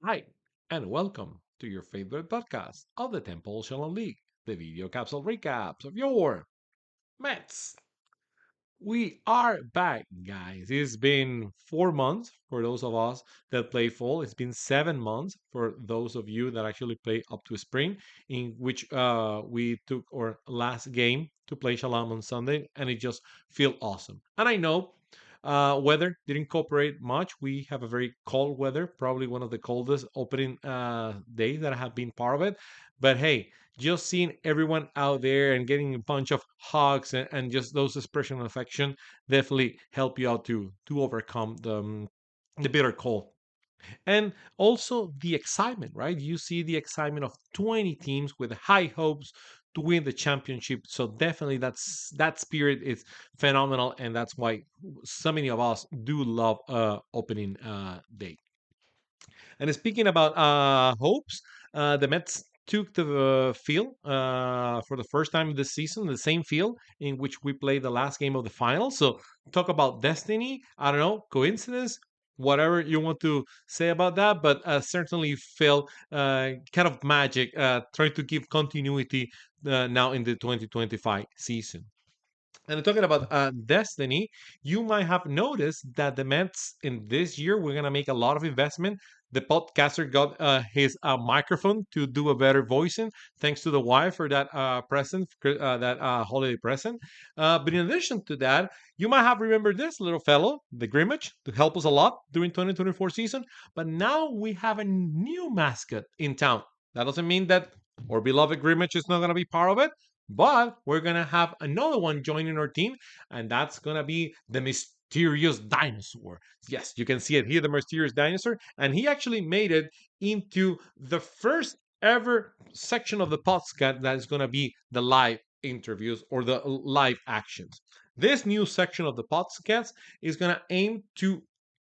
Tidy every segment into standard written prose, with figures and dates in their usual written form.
Hi, and welcome to your favorite podcast of the Temple Shalom League, the video capsule recaps of your Mets. We are back, guys. It's been 4 months for those of us that play fall. It's been 7 months for those of you that actually play up to spring, in which we took our last game to play Shalom on Sunday, and it just feel awesome. And I know weather didn't cooperate much. We have a very cold weather, probably one of the coldest opening days that I have been part of it. But hey, just seeing everyone out there and getting a bunch of hugs and just those expression of affection definitely help you out to overcome the bitter cold. And also the excitement, right? You see the excitement of 20 teams with high hopes to win the championship. So definitely that spirit is phenomenal, and that's why so many of us do love opening day. And speaking about hopes, the Mets took the field for the first time this season, the same field in which we played the last game of the final. So talk about destiny. I don't know, coincidence, whatever you want to say about that, but certainly felt kind of magic, trying to give continuity now in the 2025 season. And talking about destiny, you might have noticed that the Mets in this year we're gonna make a lot of investment. The podcaster got his microphone to do a better voicing, thanks to the wife for that present, that holiday present. But in addition to that, you might have remembered this little fellow, the Grimmage, to help us a lot during 2024 season. But now we have a new mascot in town. That doesn't mean that our beloved Grimmage is not gonna be part of it, but we're gonna have another one joining our team, and that's gonna be the mysterious dinosaur. Yes, you can see it here, the mysterious dinosaur, and he actually made it into the first ever section of the podcast that is gonna be the live interviews or the live actions. This new section of the podcast is gonna aim to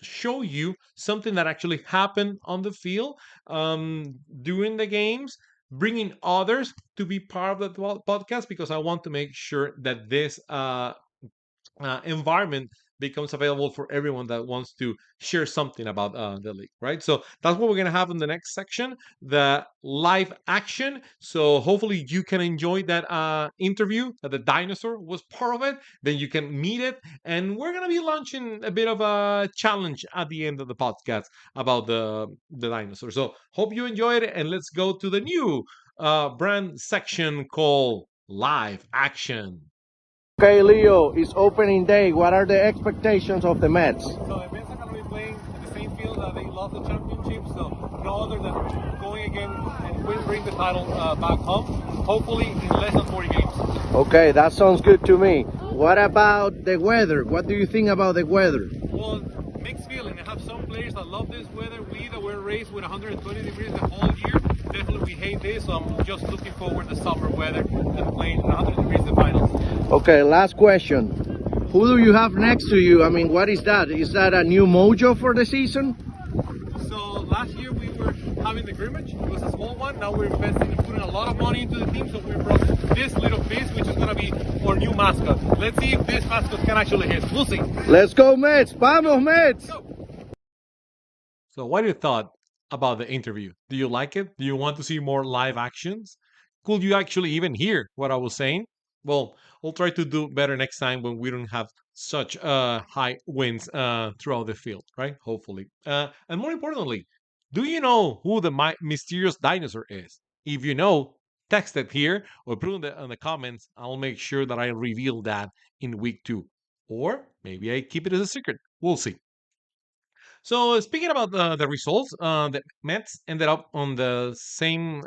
show you something that actually happened on the field during the games, bringing others to be part of the podcast, because I want to make sure that this environment becomes available for everyone that wants to share something about the league, right? So that's what we're going to have in the next section, the live action. So hopefully you can enjoy that interview that the dinosaur was part of it. Then you can meet it. And we're going to be launching a bit of a challenge at the end of the podcast about the dinosaur. So hope you enjoyed it. And let's go to the new brand section called live action. Okay, Leo, it's opening day. What are the expectations of the Mets? So the Mets are going to be playing in the same field that they lost the championship. So no other than going again and bring the title back home. Hopefully in less than 40 games. Okay, that sounds good to me. What about the weather? What do you think about the weather? Well, mixed feeling. I have some players that love this weather. We that were raised with 120 degrees the whole year, definitely we hate this. So I'm just looking forward to summer weather and playing 100 degrees the finals. Okay, last question. Who do you have next to you? I mean, what is that? Is that a new mojo for the season? So last year we were having the Grimmage. It was a small one. Now we're investing and putting a lot of money into the team. So we brought this little piece, which is going to be our new mascot. Let's see if this mascot can actually hit. We'll see. Let's go, Mets! Vamos, Mets! So what do you thought about the interview? Do you like it? Do you want to see more live actions? Could you actually even hear what I was saying? Well, I'll try to do better next time when we don't have such high winds throughout the field, right? Hopefully. And more importantly, do you know who the mysterious dinosaur is? If you know, text it here or put it in the comments. I'll make sure that I reveal that in week 2. Or maybe I keep it as a secret. We'll see. So speaking about the results, the Mets ended up on the same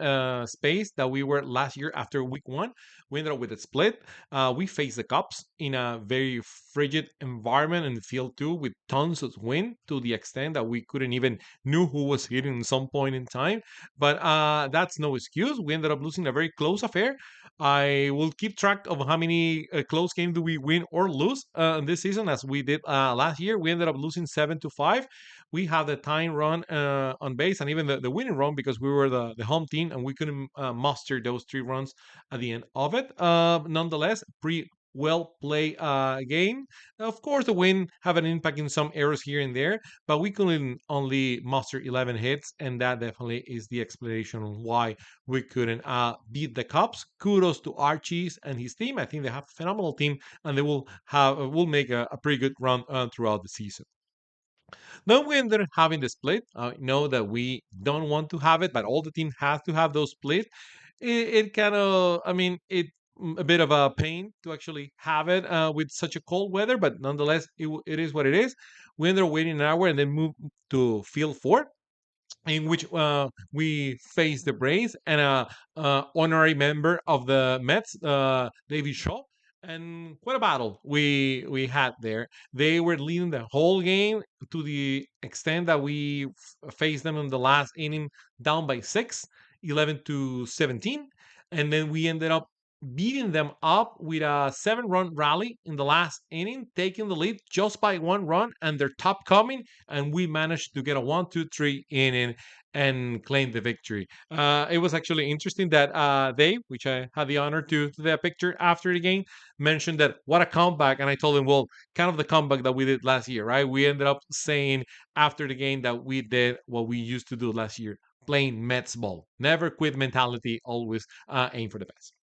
space that we were last year after week 1. We ended up with a split. We faced the Cubs in a very frigid environment in the field too, with tons of wind to the extent that we couldn't even knew who was hitting at some point in time. But that's no excuse. We ended up losing a very close affair. I will keep track of how many close games do we win or lose in this season, as we did last year. We ended up losing 7-5. We had the time run on base and even the winning run, because we were the home team and we couldn't muster those 3 runs at the end of it. Nonetheless, well play game. Of course, the win have an impact in some errors here and there, but we couldn't only muster 11 hits, and that definitely is the explanation on why we couldn't beat the Cubs. Kudos to Archie's and his team. I think they have a phenomenal team, and they will make a pretty good run throughout the season. Then we ended up having the split. I know that we don't want to have it, but all the team has to have those split. It kind of, I mean, it a bit of a pain to actually have it with such a cold weather, but nonetheless, it is what it is. We ended up waiting an hour and then moved to field four, in which we faced the Braves and a honorary member of the Mets, David Shaw. And what a battle we had there. They were leading the whole game to the extent that we faced them in the last inning down by 11 to 17. And then we ended up beating them up with a 7-run rally in the last inning, taking the lead just by 1 run and their top coming, and we managed to get a 1-2-3 inning and claim the victory. It was actually interesting that they, which I had the honor to their picture after the game, mentioned that what a comeback, and I told them, well, kind of the comeback that we did last year, right? We ended up saying after the game that we did what we used to do last year, playing Mets ball, never quit mentality, always aim for the best.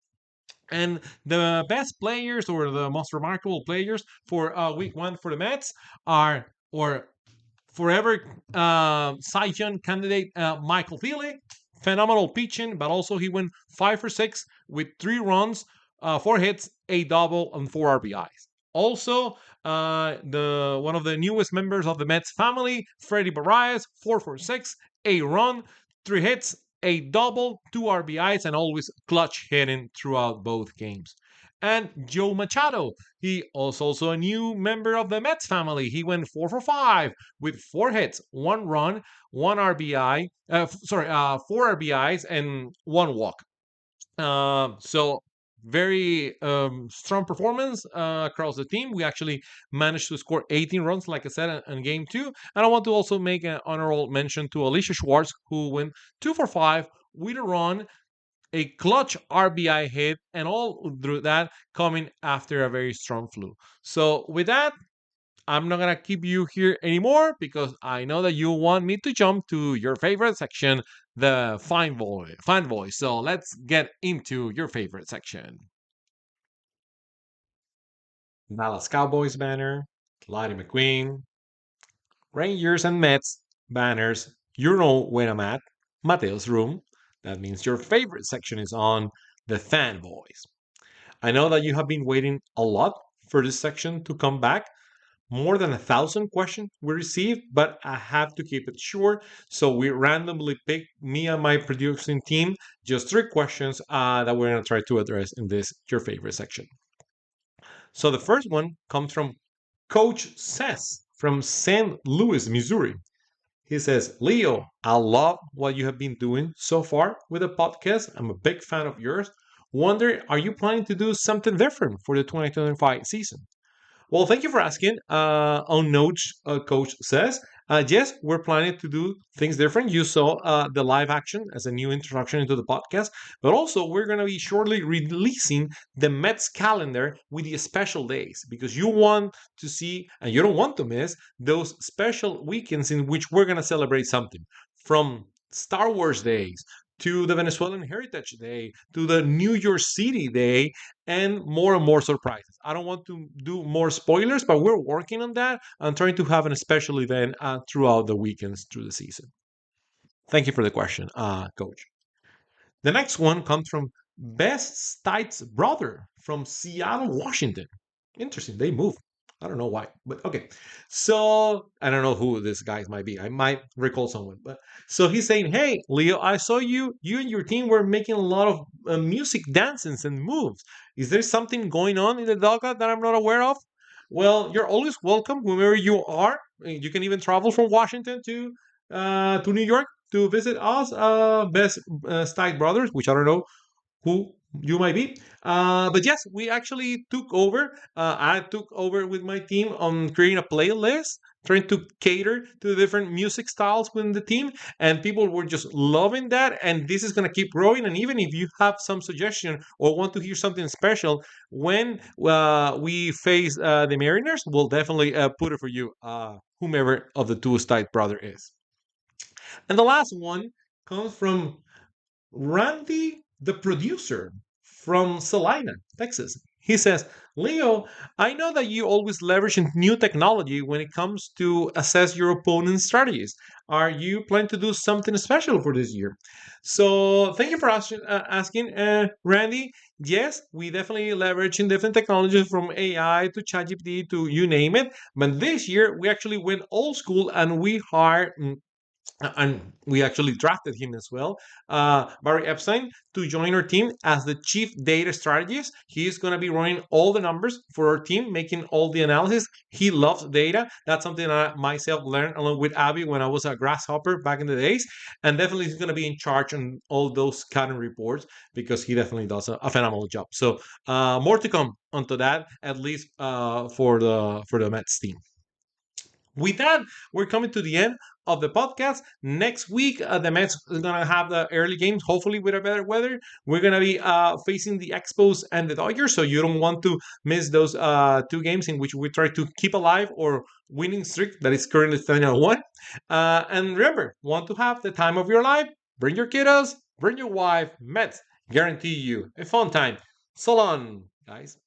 And the best players or the most remarkable players for week one for the Mets are, or forever Cy Young candidate Michael Thiele. Phenomenal pitching, but also he went 5 for 6 with 3 runs, 4 hits, a double, and 4 RBIs. Also, the one of the newest members of the Mets family, Freddie Barrias, 4 for 6, a run, 3 hits, a double, 2 RBIs, and always clutch hitting throughout both games. And Joe Machado, he was also a new member of the Mets family. He went 4 for 5 with 4 hits, 1 run, 1 RBI. Sorry, 4 RBIs and 1 walk. So very strong performance across the team. We actually managed to score 18 runs, like I said, in game two. And I want to also make an honorable mention to Alicia Schwartz, who went 2 for 5 with a run, a clutch RBI hit, and all through that coming after a very strong flu. So with that, I'm not gonna keep you here anymore because I know that you want me to jump to your favorite section, the fan voice. So let's get into your favorite section. Dallas Cowboys banner, Lottie McQueen, Rangers and Mets banners. You know where I'm at. Mateo's room. That means your favorite section is on the fan voice. I know that you have been waiting a lot for this section to come back. More than 1,000 questions we received, but I have to keep it short. So we randomly picked, me and my producing team, just 3 questions that we're going to try to address in this your favorite section. So the first one comes from Coach Sess from St. Louis, Missouri. He says, Leo, I love what you have been doing so far with the podcast. I'm a big fan of yours. Wonder, are you planning to do something different for the 2025 season? Well, thank you for asking. On notes, Coach says, yes, we're planning to do things different. You saw the live action as a new introduction into the podcast, but also we're going to be shortly releasing the Mets calendar with the special days because you want to see and you don't want to miss those special weekends in which we're going to celebrate something from Star Wars days to the Venezuelan Heritage Day to the New York City Day and more surprises. I don't want to do more spoilers, but we're working on that and trying to have a special event throughout the weekends through the season. Thank you for the question, Coach. The next one comes from Best Stites brother from Seattle, Washington. Interesting. They moved. I don't know why, but okay. So I don't know who this guy might be. I might recall someone, but so he's saying, "Hey, Leo, I saw you and your team were making a lot of music dances and moves. Is there something going on in the dugout that I'm not aware of?" Well, you're always welcome wherever you are. You can even travel from Washington to New York to visit us, Best Stike Brothers, which I don't know who you might be. But yes, we actually took over. I took over with my team on creating a playlist trying to cater to the different music styles within the team, and people were just loving that. And this is going to keep growing. And even if you have some suggestion or want to hear something special when we face the Mariners, we'll definitely put it for you, whomever of the two Stite brother is. And the last one comes from Randy, the producer from Salina, Texas. He says, Leo, I know that you always leverage new technology when it comes to assess your opponent's strategies. Are you planning to do something special for this year? So, thank you for asking, Randy. Yes, we definitely leverage in different technologies from AI to ChatGPT to you name it. But this year, we actually went old school and we hired and we actually drafted him as well, Barry Epstein, to join our team as the chief data strategist. He's going to be running all the numbers for our team, making all the analysis. He loves data. That's something I myself learned along with Abby when I was a grasshopper back in the days. And definitely he's going to be in charge on all those kind of reports because he definitely does a phenomenal job. So more to come onto that, at least for the Mets team. With that, we're coming to the end of the podcast. Next week, the Mets are going to have the early games, hopefully with a better weather. We're going to be facing the Expos and the Dodgers, so you don't want to miss those two games in which we try to keep alive or winning streak that is currently standing at one. And remember, want to have the time of your life? Bring your kiddos, bring your wife. Mets guarantee you a fun time. So long, guys.